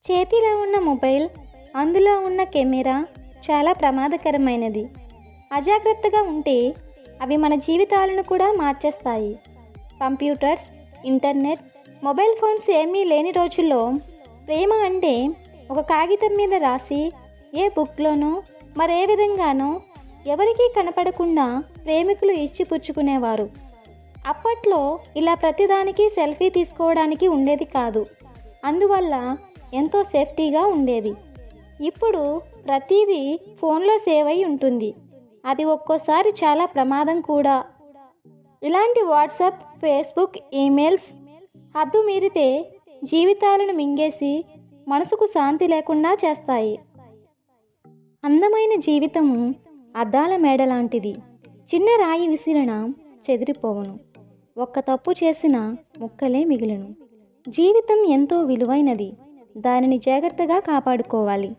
చేతిలో ఉన్న మొబైల్, అందులో ఉన్న కెమెరా చాలా ప్రమాదకరమైనది. అజాగ్రత్తగా ఉంటే అవి మన జీవితాలను కూడా మార్చేస్తాయి. కంప్యూటర్స్, ఇంటర్నెట్, మొబైల్ ఫోన్స్ ఏమీ లేని రోజుల్లో ప్రేమ అంటే ఒక కాగితం మీద రాసి ఏ బుక్లోనో మరే విధంగానో ఎవరికీ కనపడకుండా ప్రేమికులు ఇచ్చిపుచ్చుకునేవారు. అప్పట్లో ఇలా ప్రతిదానికి సెల్ఫీ తీసుకోవడానికి ఉండేది కాదు. అందువల్ల ఎంతో సేఫ్టీగా ఉండేది. ఇప్పుడు ప్రతిదీ ఫోన్లో సేవ్ అయి ఉంటుంది. అది ఒక్కోసారి చాలా ప్రమాదం కూడా. ఇలాంటి వాట్సాప్, ఫేస్బుక్, ఈమెయిల్స్ హద్దు మీరితే జీవితాలను మింగేసి మనసుకు శాంతి లేకుండా చేస్తాయి. అందమైన జీవితము అద్దాల మేడ లాంటిది. చిన్న రాయి విసిరిన చెదిరిపోవును. ఒక్క తప్పు చేసిన ముక్కలే మిగిలును. జీవితం ఎంతో విలువైనది. దానిని జాగ్రత్తగా కాపాడుకోవాలి.